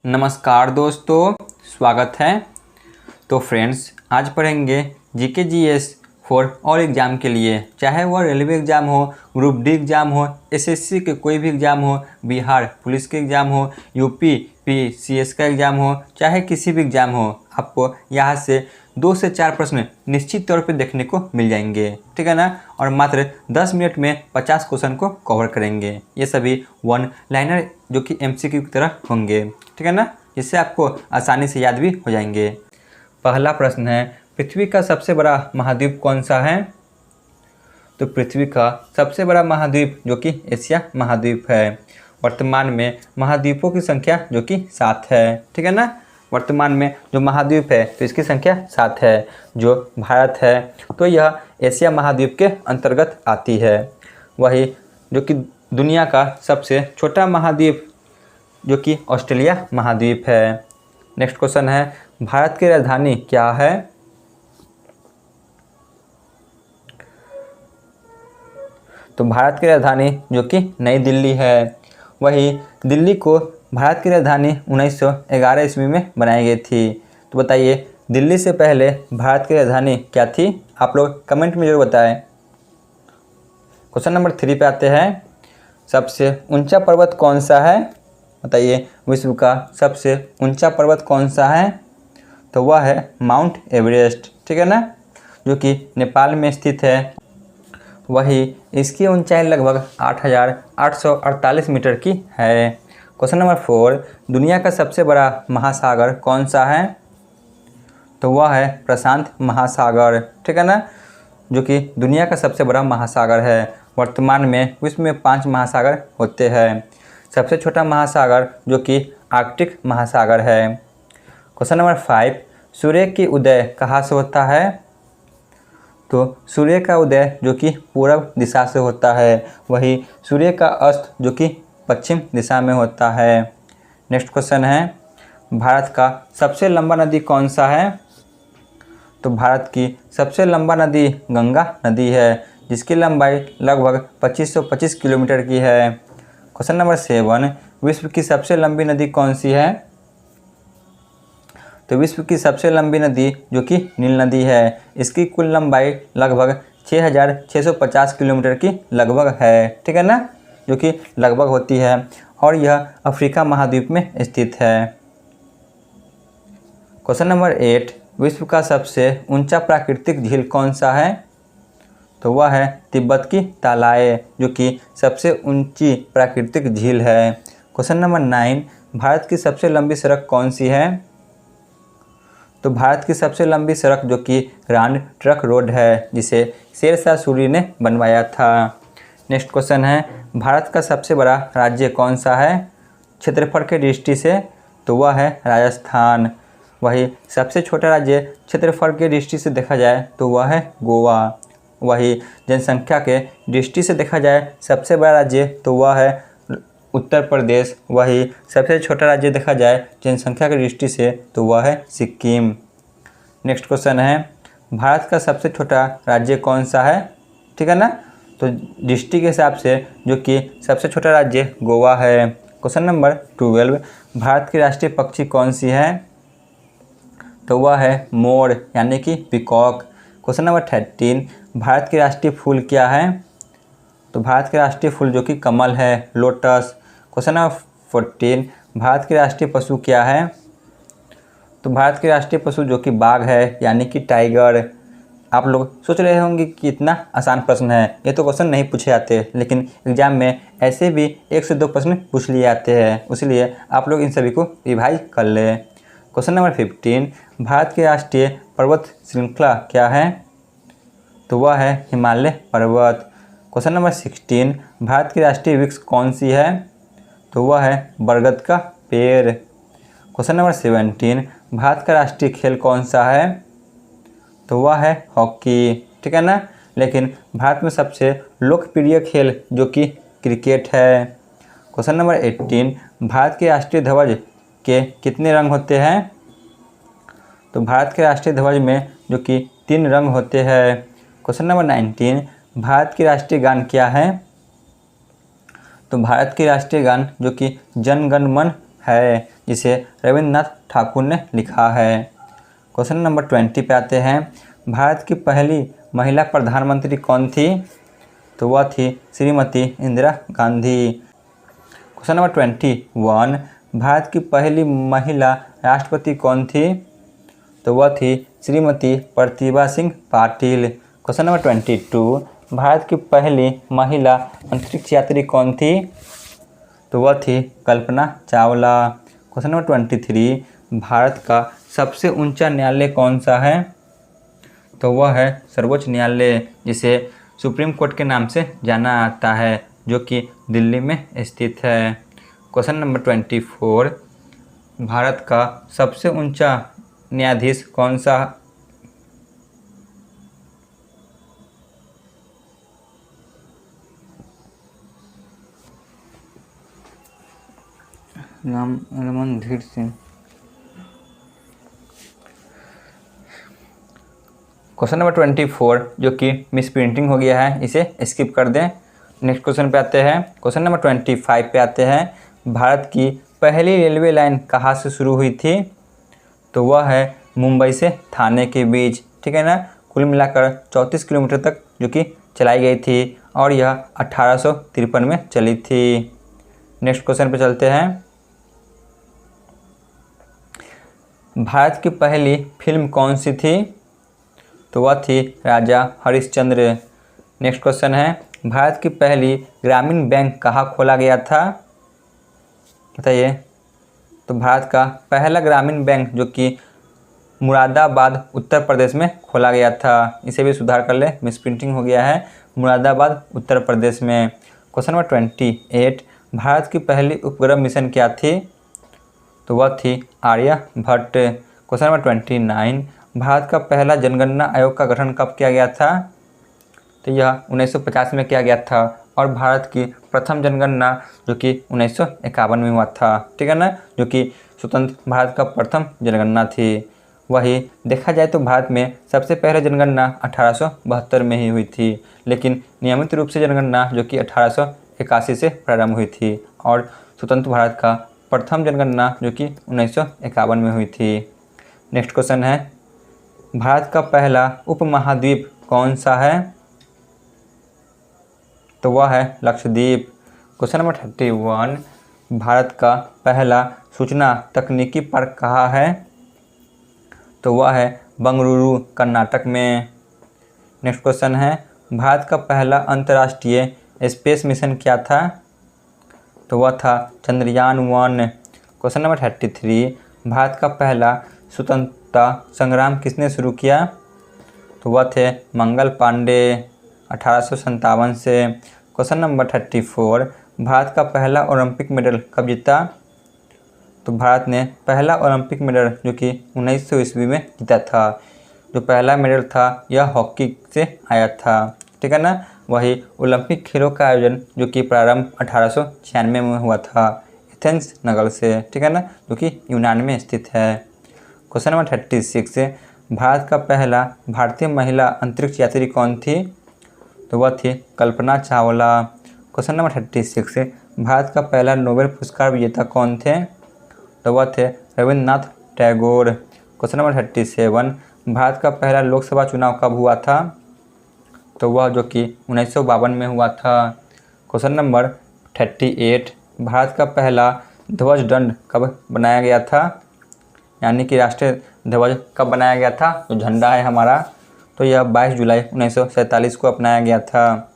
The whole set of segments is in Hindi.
नमस्कार दोस्तों, स्वागत है। तो फ्रेंड्स, आज पढ़ेंगे GK GS for all exam के लिए, चाहे वह रेलवे एग्ज़ाम हो, ग्रुप डी एग्ज़ाम हो, एसएससी के कोई भी एग्ज़ाम हो, बिहार पुलिस के एग्ज़ाम हो, यूपी पीसीएस का एग्ज़ाम हो, चाहे किसी भी एग्ज़ाम हो, आपको यहाँ से 2 से 4 प्रश्न निश्चित तौर पे देखने को मिल जाएंगे, ठीक है ना। और मात्र 10 मिनट में 50 क्वेश्चन को कवर करेंगे। ये सभी वन लाइनर जो कि एमसीक्यू की तरह होंगे, ठीक है ना, जिससे आपको आसानी से याद भी हो जाएंगे। पहला प्रश्न है, पृथ्वी का सबसे बड़ा महाद्वीप कौन सा है? तो पृथ्वी का सबसे बड़ा महाद्वीप जो कि एशिया महाद्वीप है। वर्तमान में महाद्वीपों की संख्या जो कि 7 है, ठीक है ना। वर्तमान में जो महाद्वीप है तो इसकी संख्या 7 है। जो भारत है तो यह एशिया महाद्वीप के अंतर्गत आती है। वही जो कि दुनिया का सबसे छोटा महाद्वीप जो कि ऑस्ट्रेलिया महाद्वीप है। नेक्स्ट क्वेश्चन है, भारत की राजधानी क्या है? तो भारत की राजधानी जो कि नई दिल्ली है। वही दिल्ली को भारत की राजधानी 1911 ईस्वी में बनाई गई थी। तो बताइए, दिल्ली से पहले भारत की राजधानी क्या थी? आप लोग कमेंट में जरूर बताएं। क्वेश्चन नंबर 3 पे आते हैं। सबसे ऊंचा पर्वत कौन सा है? बताइए, विश्व का सबसे ऊंचा पर्वत कौन सा है? तो वह है माउंट एवरेस्ट, ठीक है ना, जो कि नेपाल में स्थित है। वही इसकी ऊंचाई लगभग 8,848 मीटर की है। क्वेश्चन नंबर 4, दुनिया का सबसे बड़ा महासागर कौन सा है? तो वह है प्रशांत महासागर, ठीक है ना, जो कि दुनिया का सबसे बड़ा महासागर है। वर्तमान में विश्व में 5 महासागर होते हैं। सबसे छोटा महासागर जो कि आर्कटिक महासागर है। क्वेश्चन नंबर 5, सूर्य की उदय कहाँ से होता है? तो सूर्य का उदय जो कि पूर्व दिशा से होता है। वही सूर्य का अस्त जो कि पश्चिम दिशा में होता है। नेक्स्ट क्वेश्चन है, भारत का सबसे लंबा नदी कौन सा है? तो भारत की सबसे लंबा नदी गंगा नदी है, जिसकी लंबाई लगभग 2525 किलोमीटर की है। क्वेश्चन नंबर 7, विश्व की सबसे लंबी नदी कौन सी है? तो विश्व की सबसे लंबी नदी जो कि नील नदी है। इसकी कुल लंबाई लगभग 6,650 किलोमीटर की लगभग है, ठीक है ना, जो कि लगभग होती है, और यह अफ्रीका महाद्वीप में स्थित है। क्वेश्चन नंबर 8, विश्व का सबसे ऊंचा प्राकृतिक झील कौन सा है? तो वह है तिब्बत की तालाए, जो कि सबसे ऊंची प्राकृतिक झील है। क्वेश्चन नंबर 9, भारत की सबसे लंबी सड़क कौन सी है? तो भारत की सबसे लंबी सड़क जो कि ग्रांड ट्रंक रोड है, जिसे शेरशाह सूरी ने बनवाया था। नेक्स्ट क्वेश्चन है, भारत का सबसे बड़ा राज्य कौन सा है क्षेत्रफल के दृष्टि से? तो वह है राजस्थान। वही सबसे छोटा राज्य क्षेत्रफल के दृष्टि से देखा जाए तो वह है गोवा। वही जनसंख्या के दृष्टि से देखा जाए सबसे बड़ा राज्य तो वह है उत्तर प्रदेश। वही सबसे छोटा राज्य देखा जाए जनसंख्या की दृष्टि से तो वह है सिक्किम। नेक्स्ट क्वेश्चन है, भारत का सबसे छोटा राज्य कौन सा है? ठीक है ना, तो दृष्टि के हिसाब से जो कि सबसे छोटा राज्य गोवा है। क्वेश्चन नंबर 12, भारत की राष्ट्रीय पक्षी कौन सी है? तो वह है मोर, यानी कि पीकॉक। क्वेश्चन नंबर 13, भारत की राष्ट्रीय फूल क्या है? तो भारत के राष्ट्रीय फूल जो कि कमल है, लोटस। क्वेश्चन नंबर 14, भारत की राष्ट्रीय पशु क्या है? तो भारत के राष्ट्रीय पशु जो कि बाघ है, यानी कि टाइगर। आप लोग सोच रहे होंगे कि इतना आसान प्रश्न है, ये तो क्वेश्चन नहीं पूछे जाते, लेकिन एग्जाम में ऐसे भी 1 से 2 प्रश्न पूछ लिए जाते हैं, इसलिए आप लोग इन सभी को रिवाइज कर लें। क्वेश्चन नंबर 15, भारत की राष्ट्रीय पर्वत श्रृंखला क्या है? तो वह है हिमालय पर्वत। क्वेश्चन नंबर 16, भारत की राष्ट्रीय वृक्ष कौन सी है? तो वह है बरगद का पेड़। क्वेश्चन नंबर 17, भारत का राष्ट्रीय खेल कौन सा है? तो वह है हॉकी, ठीक है ना, लेकिन भारत में सबसे लोकप्रिय खेल जो कि क्रिकेट है। क्वेश्चन नंबर 18, भारत के राष्ट्रीय ध्वज के कितने रंग होते हैं? तो भारत के राष्ट्रीय ध्वज में जो कि 3 रंग होते हैं। क्वेश्चन नंबर 19, भारत की राष्ट्रीय गान क्या है? तो भारत की राष्ट्रीय गान जो कि जन गण मन है, जिसे रविंद्रनाथ ठाकुर ने लिखा है। क्वेश्चन नंबर 20 पे आते हैं। भारत की पहली महिला प्रधानमंत्री कौन थी? तो वह थी श्रीमती इंदिरा गांधी। Question number 21। भारत की पहली महिला राष्ट्रपति कौन थी? तो वह थी श्रीमती प्रतिभा सिंह पाटिल। Question number 22। भारत की पहली महिला अंतरिक्ष यात्री कौन थी? तो वह थी कल्पना चावला। Question number 23। भारत का सबसे ऊंचा न्यायालय कौन सा है? तो वह है सर्वोच्च न्यायालय, जिसे सुप्रीम कोर्ट के नाम से जाना जाता है, जो कि दिल्ली में स्थित है। Question number 24। भारत का सबसे ऊंचा न्यायाधीश कौन सा? रमनधीर सिंह। क्वेश्चन नंबर 24 जो कि मिस प्रिंटिंग हो गया है, इसे स्किप कर दें। नेक्स्ट क्वेश्चन पे आते हैं। क्वेश्चन नंबर 25 पे आते हैं। भारत की पहली रेलवे लाइन कहाँ से शुरू हुई थी? तो वह है मुंबई से थाने के बीच, ठीक है ना। कुल मिलाकर 34 किलोमीटर तक जो कि चलाई गई थी और यह 1853 में चली थी। नेक्स्ट क्वेश्चन पे चलते हैं। भारत की पहली फिल्म कौन सी थी? तो वह थी राजा हरिश्चंद्र। नेक्स्ट क्वेश्चन है। भारत की पहली ग्रामीण बैंक कहाँ खोला गया था? बताइए। तो भारत का पहला ग्रामीण बैंक जो कि मुरादाबाद उत्तर प्रदेश में खोला गया था। इसे भी सुधार कर ले, मिस प्रिंटिंग हो गया है, मुरादाबाद उत्तर प्रदेश में। Question number 28। भारत की पहली उपग्रह मिशन क्या थी? तो वह थी आर्यभट्ट। Question number 29। भारत का पहला जनगणना आयोग का गठन कब किया गया था? तो यह 1950 में किया गया था और भारत की प्रथम जनगणना जो कि 1951 में हुआ था, ठीक है ना, जो कि स्वतंत्र भारत का प्रथम जनगणना थी। वही देखा जाए तो भारत में सबसे पहले जनगणना 1872 में ही हुई थी, लेकिन नियमित रूप से जनगणना जो कि 1881 से प्रारंभ हुई थी और स्वतंत्र भारत का प्रथम जनगणना जो कि 1951 में हुई थी। नेक्स्ट क्वेश्चन है। भारत का पहला उपमहाद्वीप कौन सा है? तो वह है लक्षद्वीप। Question number 31। भारत का पहला सूचना तकनीकी पार्क कहाँ है? तो वह है बंगलुरु, कर्नाटक में। नेक्स्ट क्वेश्चन है। भारत का पहला अंतर्राष्ट्रीय स्पेस मिशन क्या था? तो वह था चंद्रयान 1। Question number 33। भारत का पहला स्वतंत्रता संग्राम किसने शुरू किया? तो वह थे मंगल पांडे, 1857 से। Question number 34। भारत का पहला ओलंपिक मेडल कब जीता? तो भारत ने पहला ओलंपिक मेडल जो कि 1900 ईस्वी में जीता था। जो पहला मेडल था यह हॉकी से आया था, ठीक है ना। वही ओलंपिक खेलों का आयोजन जो कि प्रारंभ 1896 में हुआ था एथेंस नगर से, ठीक है ना, जो कि यूनान में स्थित है। Question number 36। भारत का पहला भारतीय महिला अंतरिक्ष यात्री कौन थी? तो वह थी कल्पना चावला। Question number 36। भारत का पहला नोबेल पुरस्कार विजेता कौन थे? तो वह थे रविंद्रनाथ टैगोर। Question number 37। भारत का पहला लोकसभा चुनाव कब हुआ था? तो वह जो कि 1952 में हुआ था। Question number 38। भारत का पहला ध्वज दंड कब बनाया गया था? यानी कि राष्ट्रीय ध्वज कब बनाया गया था? जो झंडा है हमारा, तो यह 22 जुलाई 1947 को अपनाया गया था,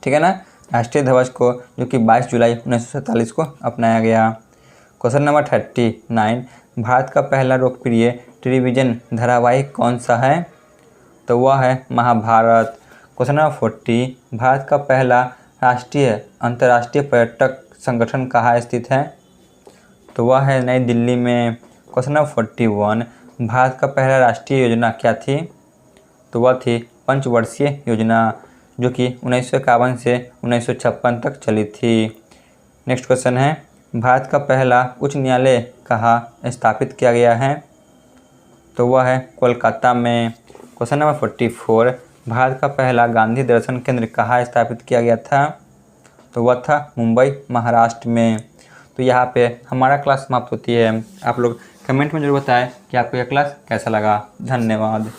ठीक है ना। राष्ट्रीय ध्वज को जो कि 22 जुलाई 1947 को अपनाया गया। Question number 39। भारत का पहला लोकप्रिय टेलीविज़न धारावाहिक कौन सा है? तो वह है महाभारत। Question number 40। भारत का पहला राष्ट्रीय अंतर्राष्ट्रीय पर्यटक संगठन कहाँ स्थित है? तो वह है नई दिल्ली में। Question number 41। भारत का पहला राष्ट्रीय योजना क्या थी? तो वह थी पंचवर्षीय योजना जो कि 1951 से 1956 तक चली थी। नेक्स्ट क्वेश्चन है। भारत का पहला उच्च न्यायालय कहाँ स्थापित किया गया है? तो वह है कोलकाता में। Question number 44। भारत का पहला गांधी दर्शन केंद्र कहाँ स्थापित किया गया था? तो वह था मुंबई, महाराष्ट्र में। तो यहाँ पे हमारा क्लास समाप्त होती है। आप लोग कमेंट में जरूर बताएं कि आपको यह क्लास कैसा लगा। धन्यवाद।